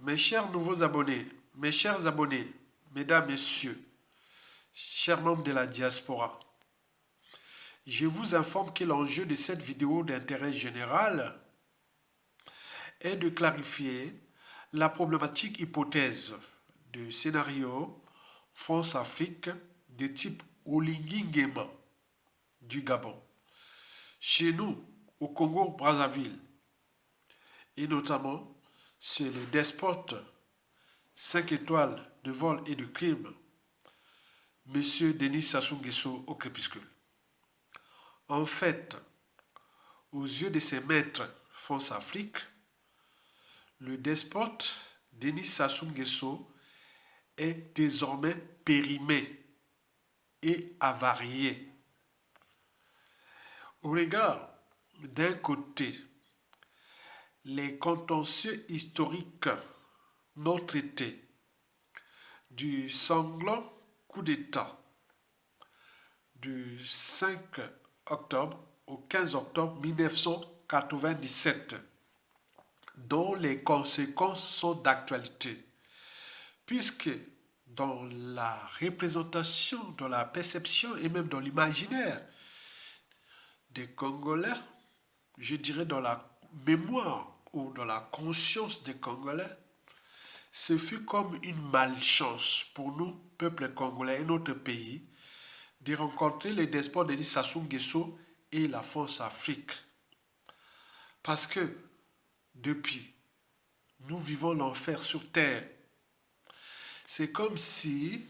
Mes chers nouveaux abonnés, mes chers abonnés, mesdames, messieurs, chers membres de la diaspora, je vous informe que l'enjeu de cette vidéo d'intérêt général est de clarifier la problématique hypothèse de scénario France-Afrique de type Oligui Nguema du Gabon. Chez nous, au Congo-Brazzaville, et notamment c'est le despote 5 étoiles de vol et de crime, M. Denis Sassou Nguesso au crépuscule. En fait, aux yeux de ses maîtres France-Afrique, le despote Denis Sassou Nguesso est désormais périmé et avarié. Au regard d'un côté, les contentieux historiques non traités du sanglant coup d'État du 5 octobre au 15 octobre 1997, dont les conséquences sont d'actualité, puisque dans la représentation, dans la perception et même dans l'imaginaire des Congolais, je dirais dans la mémoire ou dans la conscience des Congolais, ce fut comme une malchance pour nous, peuple congolais et notre pays, de rencontrer les despotes Denis Sassou Nguesso et la France-Afrique. Parce que, depuis, nous vivons l'enfer sur terre. C'est comme si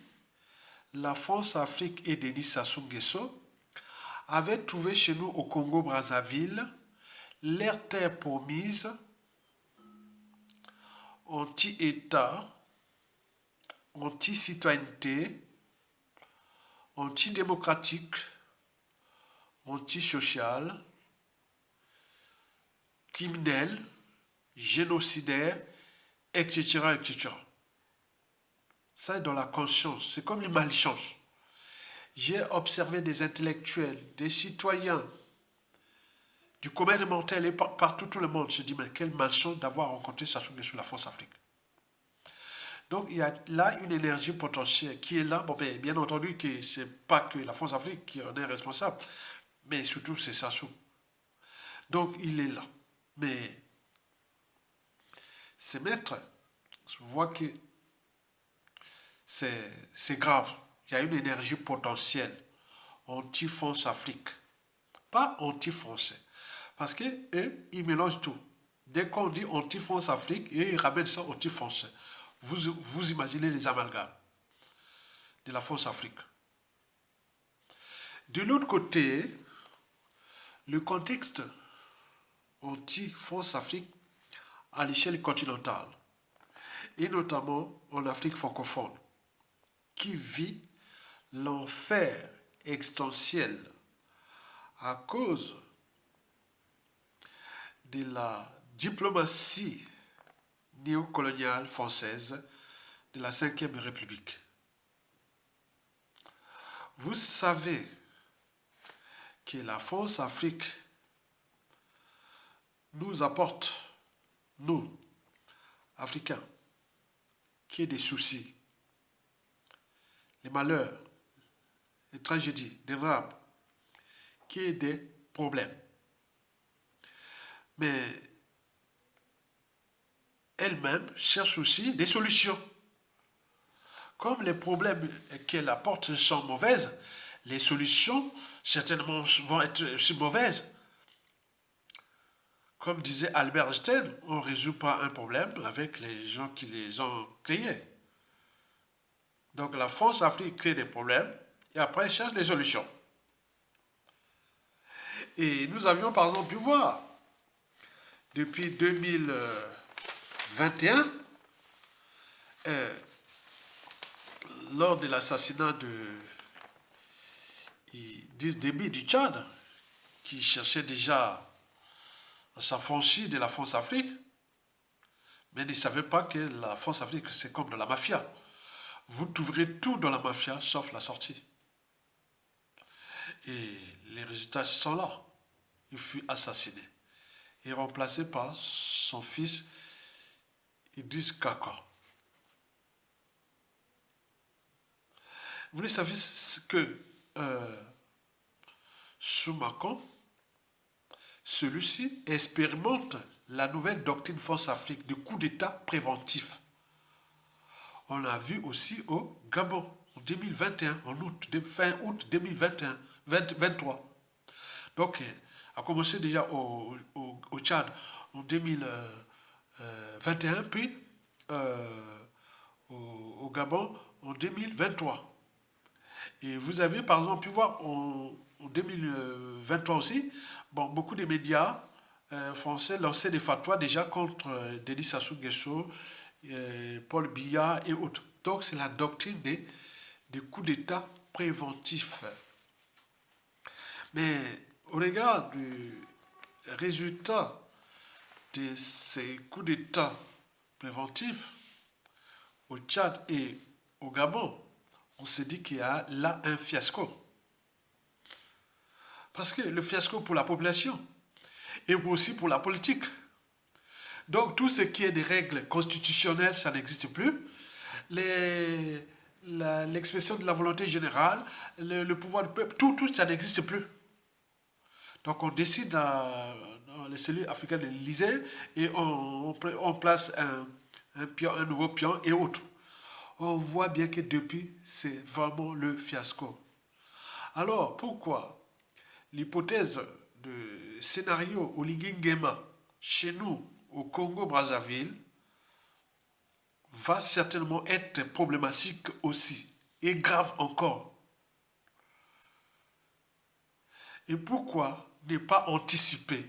la France-Afrique et Denis Sassou Nguesso avaient trouvé chez nous au Congo-Brazzaville leur terre promise, anti-État, anti-citoyenneté, antidémocratique, antisocial, criminel, génocidaire, etc., etc. Ça est dans la conscience, c'est comme une malchance. J'ai observé des intellectuels, des citoyens, du commun des mortels et partout tout le monde se dit mais quelle malchance d'avoir rencontré Sassou Nguesso sur la France-Afrique. Donc il y a là une énergie potentielle qui est là. Bon, bien entendu que ce n'est pas que la France-Afrique qui en est responsable, mais surtout c'est Sassou. Donc il est là. Mais ces maîtres, je vois que c'est grave. Il y a une énergie potentielle anti-France-Afrique, pas anti-français. Parce que eux, ils mélangent tout. Dès qu'on dit anti-France-Afrique, ils ramènent ça anti-français. Vous imaginez les amalgames de la France-Afrique. De l'autre côté, le contexte anti-France-Afrique à l'échelle continentale, et notamment en Afrique francophone, qui vit l'enfer existentiel à cause de la diplomatie néocoloniale française de la Ve République. Vous savez que la France-Afrique nous apporte, nous, Africains, qui est des soucis, les malheurs, les tragédies, des drames, qui est des problèmes. Mais elle-même cherche aussi des solutions. Comme les problèmes qu'elle apporte sont mauvaises, les solutions certainement vont être aussi mauvaises. Comme disait Albert Einstein, on ne résout pas un problème avec les gens qui les ont créés. Donc la France-Afrique crée des problèmes et après cherche des solutions. Et nous avions par exemple pu voir, depuis 2021, lors de l'assassinat de Idriss Déby du Tchad, qui cherchait déjà à s'affranchir de la France-Afrique, mais ne savait pas que la France-Afrique, c'est comme de la mafia. Vous trouverez tout dans la mafia, sauf la sortie. Et les résultats sont là. Il fut assassiné et remplacé par son fils Idriss Kaka. Vous savez que sous Macron, celui-ci expérimente la nouvelle doctrine France-Afrique de coup d'État préventif. On l'a vu aussi au Gabon en 2021, en août, fin août 2021, 23. Donc, a commencé déjà au Tchad en 2021, puis au Gabon en 2023. Et vous avez par exemple pu voir en 2023 aussi, bon, beaucoup de médias français lançaient des fatwas déjà contre Denis Sassou Nguesso, Paul Biya et autres. Donc c'est la doctrine des coups d'État préventifs. Mais au regard du résultat de ces coups d'État préventifs au Tchad et au Gabon, on s'est dit qu'il y a là un fiasco. Parce que le fiasco pour la population et aussi pour la politique. Donc tout ce qui est des règles constitutionnelles, ça n'existe plus. L'expression de la volonté générale, le pouvoir du peuple, tout ça n'existe plus. Donc on décide dans les cellules africaines de l'Élysée et on place un nouveau pion et autres. On voit bien que depuis, c'est vraiment le fiasco. Alors, pourquoi l'hypothèse de scénario Oligui Nguema chez nous, au Congo-Brazzaville, va certainement être problématique aussi, et grave encore. Et pourquoi ne pas anticiper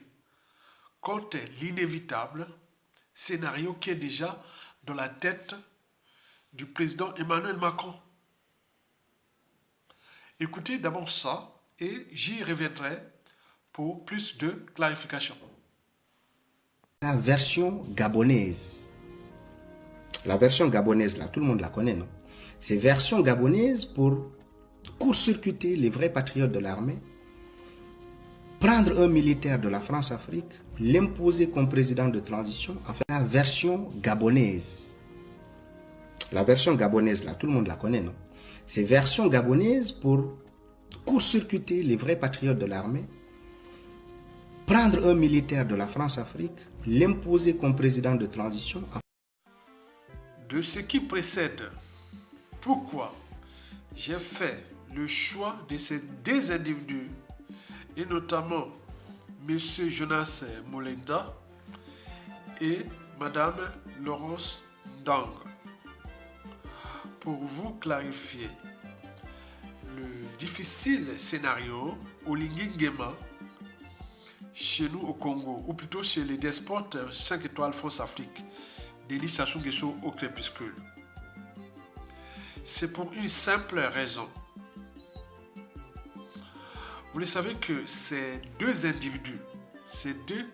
contre l'inévitable scénario qui est déjà dans la tête du président Emmanuel Macron? Écoutez d'abord ça et j'y reviendrai pour plus de clarification. La version gabonaise. La version gabonaise, là, tout le monde la connaît, non? C'est version gabonaise pour court-circuiter les vrais patriotes de l'armée, prendre un militaire de la France-Afrique, l'imposer comme président de transition, enfin la version gabonaise. La version gabonaise, là, tout le monde la connaît, non? C'est version gabonaise pour court-circuiter les vrais patriotes de l'armée, prendre un militaire de la France-Afrique, l'imposer comme président de transition. De ce qui précède, pourquoi j'ai fait le choix de ces deux individus, et notamment M. Jonas Molenda et Mme Laurence Ndang, pour vous clarifier le difficile scénario Oligui Nguema chez nous au Congo, ou plutôt chez les despotes 5 étoiles France-Afrique, Denis Sassou Nguesso au crépuscule. C'est pour une simple raison. Vous le savez que ces deux individus, ces deux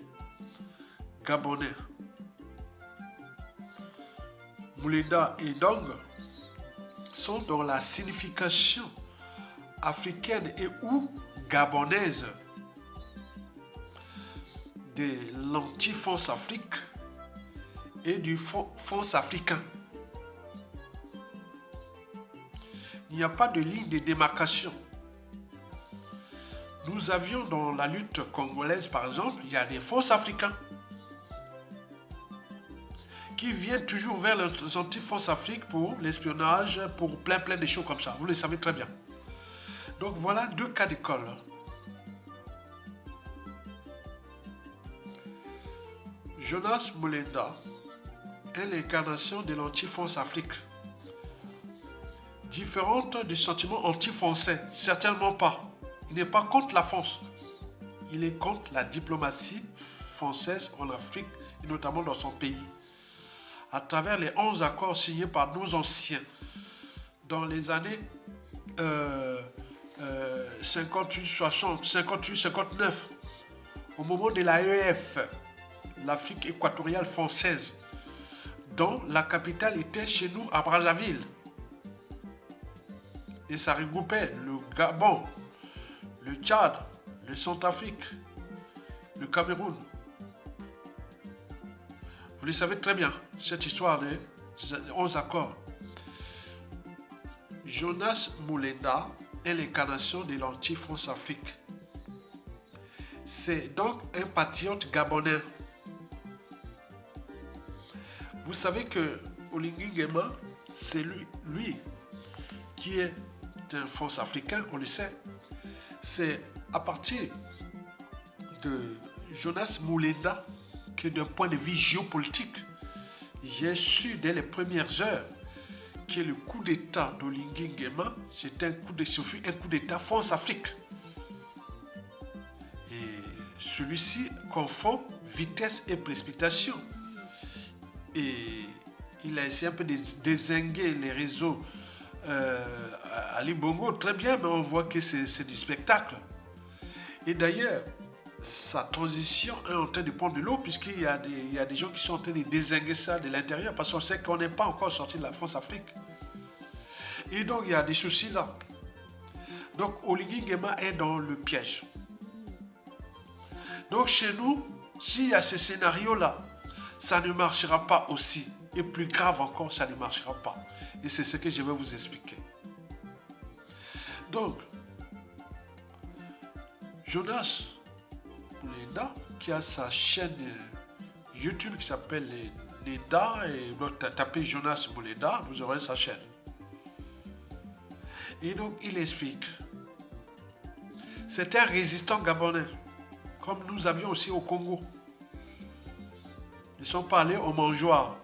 Gabonais, Moulenda et Ndong, sont dans la signification africaine et ou gabonaise de l'anti-France-Afrique et du France-africain. Il n'y a pas de ligne de démarcation. Nous avions dans la lutte congolaise, par exemple, il y a des France-africains qui viennent toujours vers les anti-France-Afrique pour l'espionnage, pour plein de choses comme ça. Vous le savez très bien. Donc voilà deux cas d'école. Jonas Molenda est l'incarnation de l'anti-France-Afrique. Différente du sentiment anti-français, certainement pas. Il n'est pas contre la France. Il est contre la diplomatie française en Afrique, et notamment dans son pays. À travers les 11 accords signés par nos anciens dans les années 58, 60, 58, 59, au moment de l'AEF, l'Afrique équatoriale française, dont la capitale était chez nous à Brazzaville. Et ça regroupait le Gabon, le Tchad, le Centrafrique, le Cameroun. Vous le savez très bien, cette histoire des 11 accords. Jonas Moulenda est l'incarnation de l'anti-France-Afrique. C'est donc un patriote gabonais. Vous savez que Oligui Nguema, c'est lui qui est un France-africain, on le sait. C'est à partir de Jonas Moulenda que d'un point de vue géopolitique, j'ai su dès les premières heures que le coup d'État d'Oligui Nguema, c'était un coup d'État France-Afrique. Et celui-ci confond vitesse et précipitation. Et il a essayé un peu de dézinguer les réseaux Ali Bongo, très bien, mais on voit que c'est du spectacle. Et d'ailleurs, sa transition est en train de prendre de l'eau, puisqu'il y a des gens qui sont en train de dézinguer ça de l'intérieur, parce qu'on sait qu'on n'est pas encore sorti de la France-Afrique. Et donc, il y a des soucis là. Donc, Oligui Nguema est dans le piège. Donc, chez nous, s'il y a ce scénario-là, ça ne marchera pas aussi. Et plus grave encore, ça ne marchera pas. Et c'est ce que je vais vous expliquer. Donc, Jonas Moulenda, qui a sa chaîne YouTube qui s'appelle Neda, et donc tapez Jonas Moulenda, vous aurez sa chaîne. Et donc, il explique. C'est un résistant gabonais, comme nous avions aussi au Congo. Ils sont pas allés au mangeoire.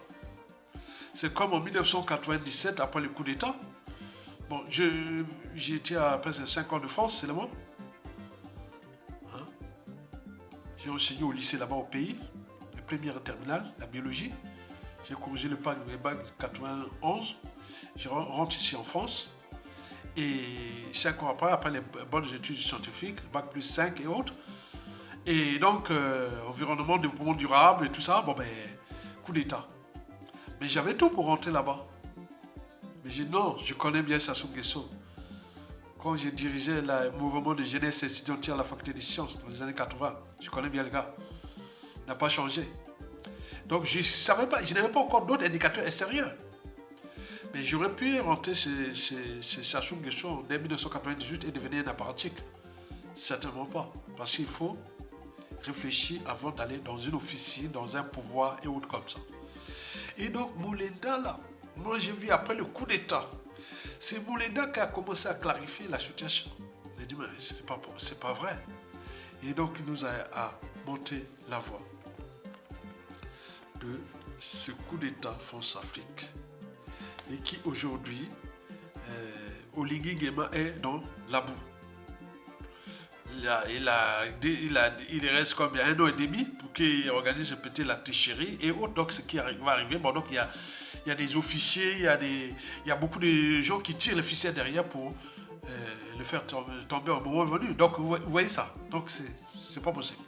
C'est comme en 1997, après le coup d'État. Bon, j'ai été à presque 5 ans de France, c'est le moment. Hein? J'ai enseigné au lycée là-bas au pays, le premier terminal, la biologie. J'ai corrigé le bac 91. Je rentre ici en France. Et 5 ans après les bonnes études scientifiques, bac plus 5 et autres. Et donc, environnement, développement durable et tout ça, bon ben, coup d'État. Mais j'avais tout pour rentrer là-bas. Mais j'ai dit non, je connais bien Sassou Nguesso. Quand j'ai dirigé le mouvement de jeunesse étudiantine à la faculté des sciences dans les années 80, je connais bien le gars. Il n'a pas changé. Donc je n'avais pas encore d'autres indicateurs extérieurs. Mais j'aurais pu rentrer chez Sassou Nguesso dès 1998 et devenir un apparatchik. Certainement pas. Parce qu'il faut réfléchir avant d'aller dans une officine, dans un pouvoir et autres comme ça. Et donc Moulenda là, moi j'ai vu après le coup d'État, c'est Moulenda qui a commencé à clarifier la situation. Il a dit mais c'est pas vrai. Et donc il nous a monté la voie de ce coup d'État France-Afrique. Et qui aujourd'hui, Oligui Nguema est dans la boue. Il reste combien, 1 an et demi pour qu'il organise peut-être la tricherie et autres. Donc ce qui va arriver, bon, donc il y a des officiers, il y a beaucoup de gens qui tirent le ficelle derrière pour le faire tomber au moment venu. Donc vous voyez ça, donc c'est pas possible.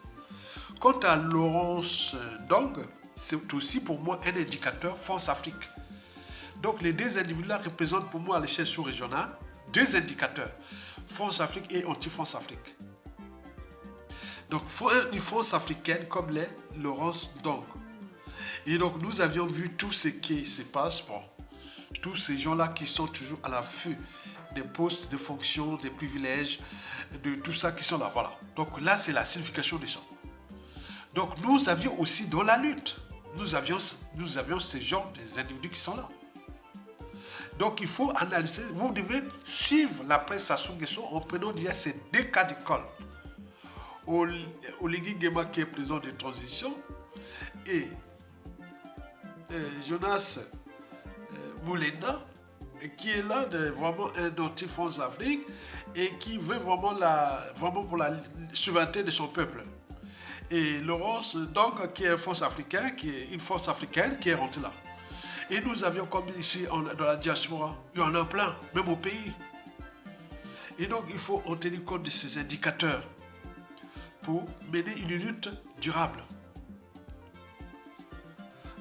Quant à Laurence Dong, c'est aussi pour moi un indicateur France-Afrique. Donc les deux individus-là représentent pour moi à l'échelle sous-régionale deux indicateurs, France-Afrique et anti-France-Afrique. Donc une France africaine comme les Laurence Dong. Et donc nous avions vu tout ce qui se passe, bon, tous ces gens-là qui sont toujours à l'affût des postes, des fonctions, des privilèges, de tout ça qui sont là, voilà. Donc là c'est la signification de ça. Donc nous avions aussi dans la lutte, nous avions ces gens, des individus qui sont là. Donc il faut analyser, vous devez suivre la presse Sassou Nguesso en prenant déjà ces deux cas d'école. Oligui Nguema qui est président de transition et Jonas Moulenda qui est là vraiment un anti-France Afrique et qui veut vraiment pour la souveraineté de son peuple. Et Laurence donc qui est une force africaine qui est rentrée là. Et nous avions comme ici dans la diaspora, il y en a plein, même au pays. Et donc il faut en tenir compte de ces indicateurs pour mener une lutte durable.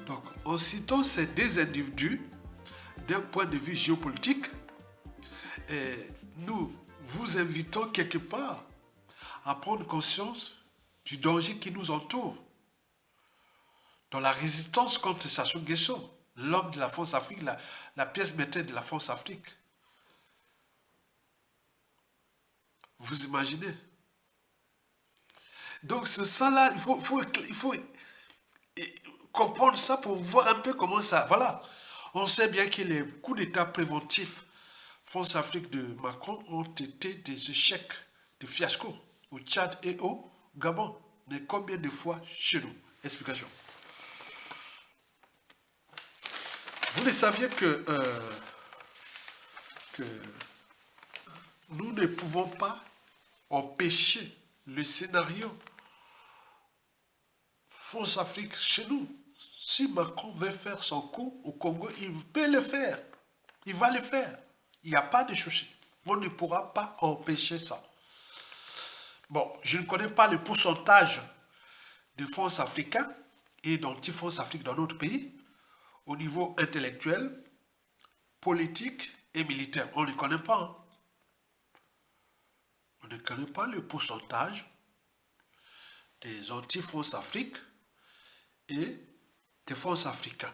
Donc en citant ces deux individus, d'un point de vue géopolitique, nous vous invitons quelque part à prendre conscience du danger qui nous entoure. dans la résistance contre Sassou Nguesso, l'homme de la France-Afrique, la pièce maîtresse de la France-Afrique. Vous imaginez? Donc ce sang-là, il faut comprendre ça pour voir un peu comment ça... Voilà. On sait bien que les coups d'État préventifs France-Afrique de Macron ont été des échecs, des fiascos au Tchad et au Gabon. Mais combien de fois chez nous? Explication. Vous le saviez que nous ne pouvons pas empêcher le scénario France-Afrique chez nous. Si Macron veut faire son coup au Congo, il peut le faire. Il va le faire. Il n'y a pas de souci. On ne pourra pas empêcher ça. Bon, je ne connais pas le pourcentage de fonds africains et d'anti-fonds africains dans notre pays au niveau intellectuel, politique et militaire. On ne connaît pas. Hein. On ne connaît pas le pourcentage des anti-fonds africains et des fonds africains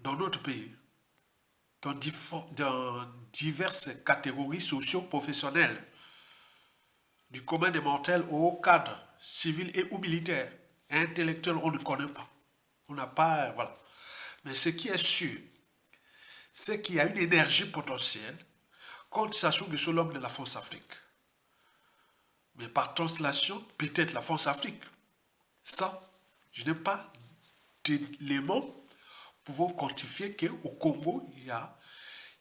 dans notre pays, dans diverses catégories socio-professionnelles, du commun des mortels au haut cadre, civil et ou militaire, et intellectuel, on ne connaît pas. On n'a pas, voilà. Mais ce qui est sûr, c'est qu'il y a une énergie potentielle contre Sassou Nguesso, l'homme de la France-Afrique. Mais par translation, peut-être la France-Afrique. Ça, je n'ai pas d'éléments pouvant quantifier qu'au Congo, il y a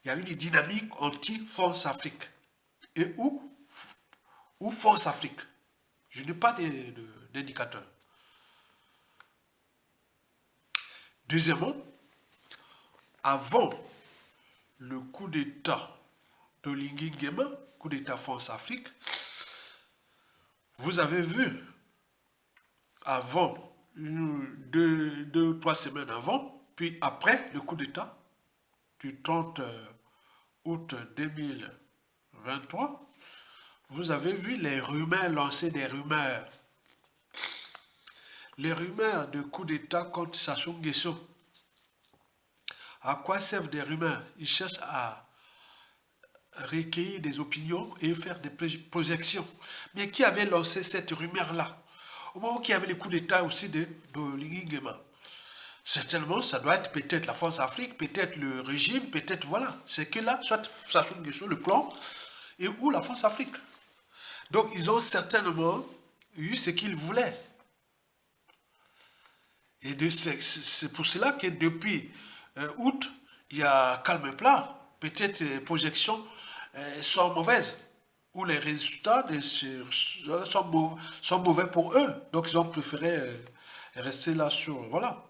une dynamique anti-France-Afrique. Et où France-Afrique? Je n'ai pas d'indicateur. Deuxièmement, avant le coup d'État d'Oligui Nguema, coup d'État France-Afrique, vous avez vu, avant, 2-3 semaines avant, puis après le coup d'État du 30 août 2023, vous avez vu les rumeurs lancer des rumeurs. Les rumeurs de coup d'État contre Sassou Nguesso. À quoi servent des rumeurs? Ils cherchent à recueillir des opinions et faire des projections. Mais qui avait lancé cette rumeur-là? Au moment où il y avait le coup d'État aussi de Oligui Nguema. Certainement, ça doit être peut-être la France-Afrique, peut-être le régime, peut-être, voilà. C'est que là, soit Sassou Nguesso, le clan, et ou la France-Afrique. Donc, ils ont certainement eu ce qu'ils voulaient. Et c'est pour cela que depuis août, il y a calme plat. Peut-être les projections sont mauvaises. Ou les résultats sont mauvais pour eux. Donc, ils ont préféré rester là sur... Voilà.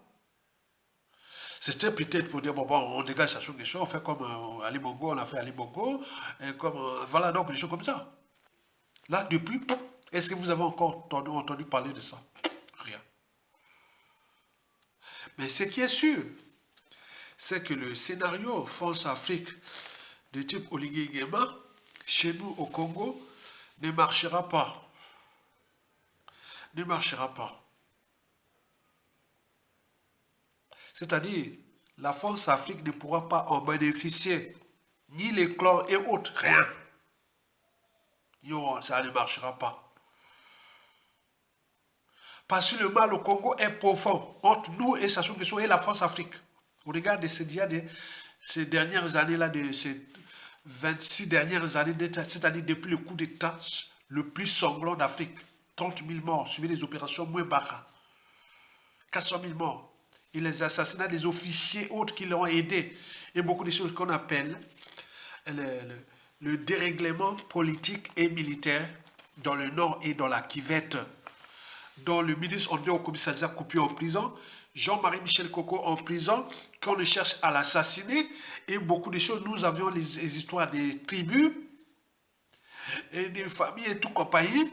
C'était peut-être pour dire, bon, on dégage Sassou Nguesso, on fait comme Ali Bongo, on a fait Ali Bongo, et comme, voilà, donc des choses comme ça. Là, depuis, est-ce que vous avez encore entendu parler de ça? Rien. Mais ce qui est sûr, c'est que le scénario France-Afrique de type Oligui Nguema, chez nous au Congo, ne marchera pas. Ne marchera pas. C'est-à-dire, la France-Afrique ne pourra pas en bénéficier, ni les clans et autres, rien. Ça ne marchera pas. Parce que le mal au Congo est profond entre nous et Sassou Nguesso et la France-Afrique. Au regard de ces dernières années-là, de ces 26 dernières années, c'est-à-dire depuis le coup d'État le plus sanglant d'Afrique. 30 000 morts, suivi des opérations Mouébara. 400 000 morts. Et les assassinats des officiers autres qui l'ont aidé. Et beaucoup de choses qu'on appelle le dérèglement politique et militaire dans le Nord et dans la Kivette, dont le ministre André Okobi-Salza coupé en prison, Jean-Marie Michel Coco en prison, qu'on le cherche à l'assassiner, et beaucoup de choses. Nous avions les histoires des tribus, et des familles et tout compagnie,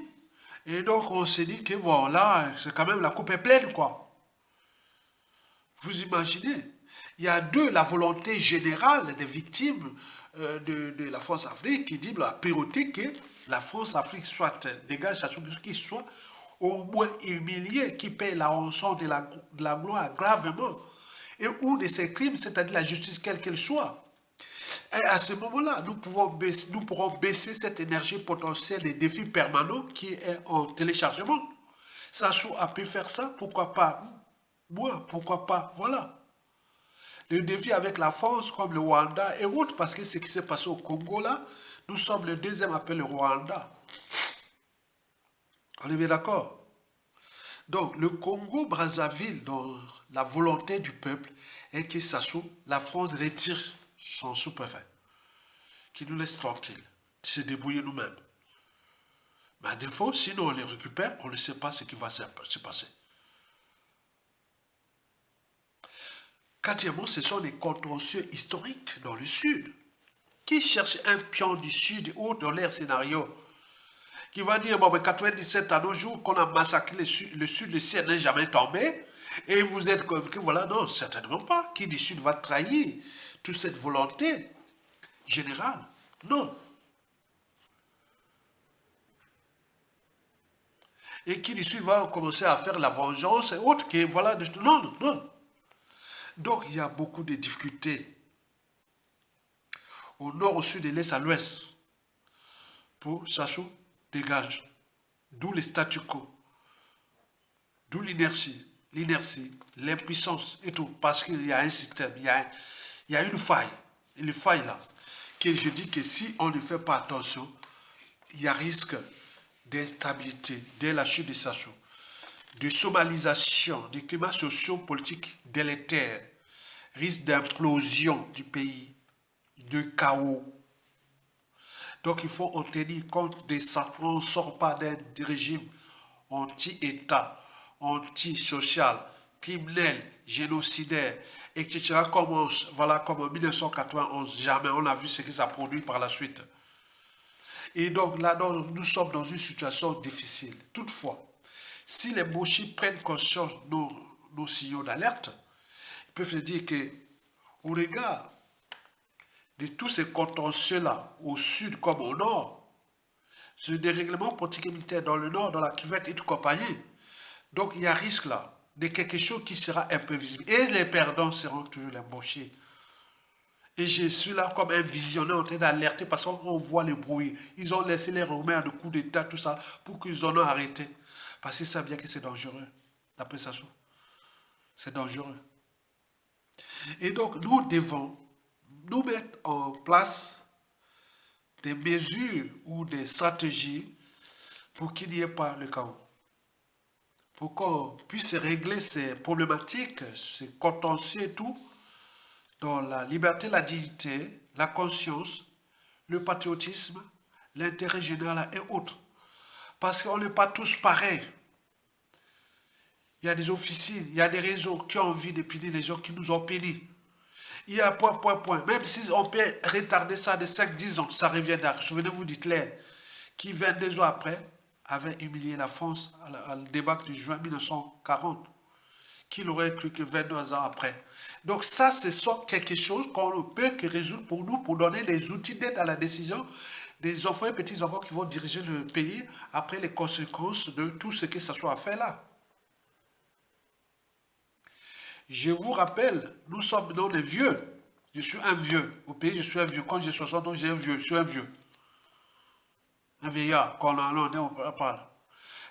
et donc on s'est dit que bon, là, c'est quand même la coupe est pleine, quoi. Vous imaginez, il y a la volonté générale des victimes de la France-Afrique qui dit la priorité que la France-Afrique soit dégage, qu'il soit au moins humilié, qui paie la rançon de la gloire gravement, et ou de ses crimes, c'est-à-dire la justice quelle qu'elle soit. Et à ce moment-là, nous pourrons baisser cette énergie potentielle des défis permanents qui est en téléchargement. Sassou a pu faire ça, pourquoi pas moi, pourquoi pas, voilà. Le défi avec la France, comme le Rwanda et autres, parce que ce qui s'est passé au Congo là, nous sommes le deuxième après le Rwanda. On est bien d'accord? Donc, le Congo-Brazzaville, dans la volonté du peuple, est que Sassou, la France retire son sous-préfet, qui nous laisse tranquilles, se débrouiller nous-mêmes. Mais à défaut, sinon on les récupère, on ne sait pas ce qui va se passer. Quatrièmement, ce sont des contentieux historiques dans le Sud. Qui cherche un pion du Sud ou dans l'air scénario qui va dire, bon, mais 97 à nos jours, qu'on a massacré le Sud, le ciel n'est jamais tombé, et vous êtes comme que, voilà, non, certainement pas. Qui du Sud va trahir toute cette volonté générale? Non. Et qui du Sud va commencer à faire la vengeance et autres, que voilà, non, non. Donc, il y a beaucoup de difficultés au nord, au sud, et l'est à l'ouest pour Sassou dégage. D'où le statu quo. D'où l'inertie, l'impuissance et tout. Parce qu'il y a un système, il y a une faille. Et une faille là, que je dis que si on ne fait pas attention, il y a risque d'instabilité dès la chute de Sassou, de somalisation, du climat socio-politique délétère, risque d'implosion du pays, de chaos. Donc il faut en tenir compte de ça. On ne sort pas d'un régime anti-État, anti-social, criminel, génocidaire, etc. Voilà, comme en 1991, jamais on a vu ce que ça produit par la suite. Et donc là, nous sommes dans une situation difficile. Toutefois, si les Mochis prennent conscience de nos signaux d'alerte, ils peuvent se dire que, au regard de tous ces contentieux-là, au sud comme au nord, ce dérèglement politique et militaire dans le nord, dans la cuvette et tout compagnie. Donc il y a risque là de quelque chose qui sera imprévisible. Et les perdants seront toujours les Mochis. Et je suis là comme un visionnaire en train d'alerter parce qu'on voit les bruits. Ils ont laissé les Romains de coups d'État, tout ça, pour qu'ils en aient arrêté. Parce qu'ils savent bien que c'est dangereux. D'après Sassou. C'est dangereux. Et donc, nous devons nous mettre en place des mesures ou des stratégies pour qu'il n'y ait pas le chaos. Pour qu'on puisse régler ces problématiques, ces contentieux et tout, dans la liberté, la dignité, la conscience, le patriotisme, l'intérêt général et autres. Parce qu'on n'est pas tous pareils. Il y a des officiers, il y a des réseaux qui ont envie de punir les gens qui nous ont punis. Il y a point. Même si on peut retarder ça de 5-10 ans, ça reviendra. Souvenez-vous d'Hitler, qui 22 ans après avait humilié la France à le débarque de juin 1940. Qu'il aurait cru que 22 ans après. Donc ça, ce sont quelque chose qu'on ne peut que résoudre pour nous, pour donner les outils d'aide à la décision des enfants et petits-enfants qui vont diriger le pays après les conséquences de tout ce que ça soit fait là. Je vous rappelle, nous sommes dans les vieux. Je suis un vieux. Au pays, je suis un vieux. Quand j'ai 60 ans, j'ai un vieux. Je suis un vieux. Un vieillard. Quand on parle.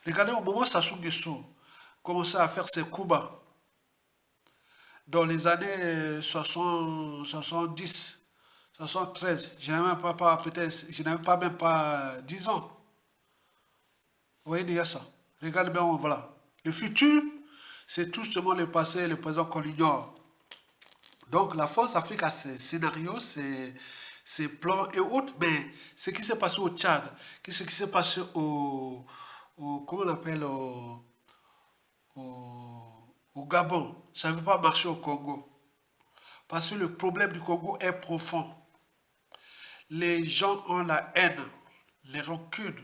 Regardez, au moment où Sassou Nguesso commençait à faire ses coups bas, dans les années 70, 73, je n'avais même pas, peut-être, je n'avais pas même pas 10 ans. Vous voyez déjà ça. Regardez bien, voilà. Le futur, c'est tout seulement le passé et le présent qu'on ignore. Donc la force Afrique a ses scénarios, ses plans et autres, mais ce qui s'est passé au Tchad, ce qui s'est passé comment on appelle, au Gabon, ça ne veut pas marcher au Congo. Parce que le problème du Congo est profond. Les gens ont la haine, les rancunes,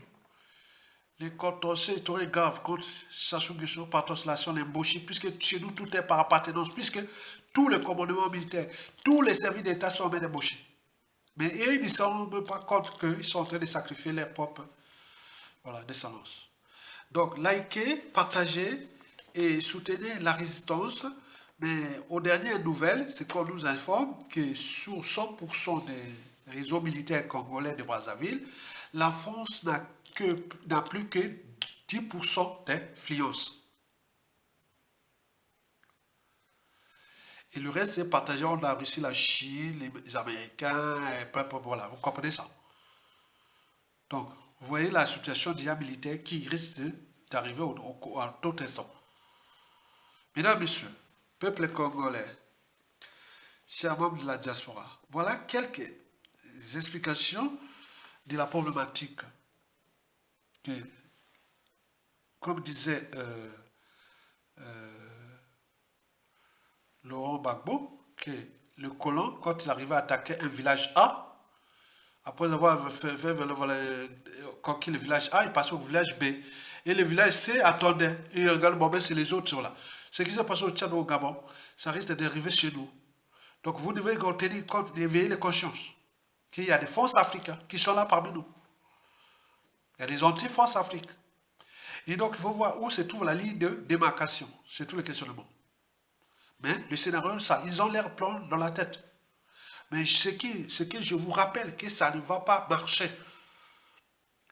les contentieux historiques graves contre Sassou Nguesso par translation les Mboshi, puisque chez nous tout est par appartenance, puisque tous les commandements militaires, tous les services d'État sont des Mboshi. Mais ils ne se rendent pas compte qu'ils sont en train de sacrifier leur propre descendance. Donc, likez, partagez et soutenez la résistance. Mais aux dernières nouvelles, c'est qu'on nous informe que sur 100% des réseaux militaires congolais de Brazzaville, la France n'a plus que 10% d'influence. Et le reste, c'est partagé entre la Russie, la Chine, les Américains, et voilà, vous comprenez ça. Donc, vous voyez la situation déjà militaire qui risque d'arriver à tout instant. Mesdames, Messieurs, peuple congolais, chers membres de la diaspora, voilà quelques explications de la problématique que, comme disait Laurent Gbagbo, que le colon, quand il arrivait à attaquer un village A, après avoir conquis le village A, il passait au village B. Et le village C attendait. Et il regarde, bon, ben, c'est les autres sont là. Ce qui s'est passé au Tchad, au Gabon, ça risque d'arriver chez nous. Donc vous devez tenir compte, éveiller les consciences. Qu'il y a des forces africaines qui sont là parmi nous. Il y a des anti-forces Afrique. Et donc il faut voir où se trouve la ligne de démarcation. C'est tout le questionnement. Mais le scénario, ça, ils ont l'air plan dans la tête. Mais ce que je vous rappelle, que ça ne va pas marcher.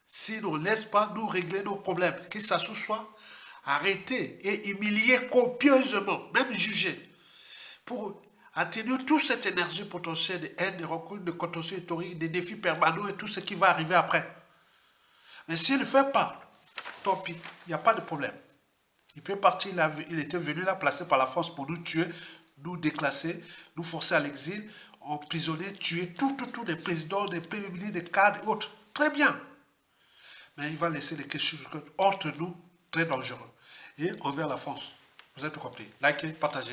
Si on ne laisse pas nous régler nos problèmes, que ça se soit arrêté et humilié copieusement, même jugé, pour atténuer toute cette énergie potentielle de haine, de recours, de contentieux historique, des défis permanents et tout ce qui va arriver après. Mais s'il ne le fait pas, tant pis, il n'y a pas de problème. Il peut partir, il était venu là, placé par la France pour nous tuer, nous déclasser, nous forcer à l'exil, emprisonner, tuer tous les présidents, des premiers ministres, des cadres et autres. Très bien. Mais il va laisser les questions entre nous très dangereux. Et envers la France. Vous avez tout compris. Likez, partagez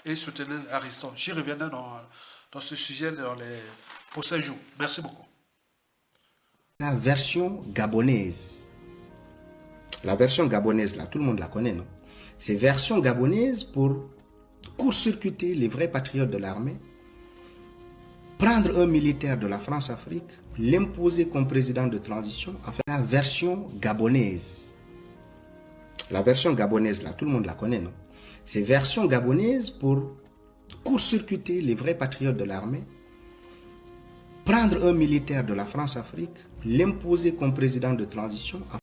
et soutenez la résistance. J'y reviendrai dans ce sujet dans les prochains jours. Merci beaucoup. La version gabonaise. La version gabonaise, là, tout le monde la connaît, non? C'est version gabonaise pour court-circuiter les vrais patriotes de l'armée, prendre un militaire de la France-Afrique, l'imposer comme président de transition, enfin la version gabonaise. La version gabonaise, là, tout le monde la connaît, non? C'est version gabonaise pour court-circuiter les vrais patriotes de l'armée, prendre un militaire de la France-Afrique, l'imposer comme président de transition,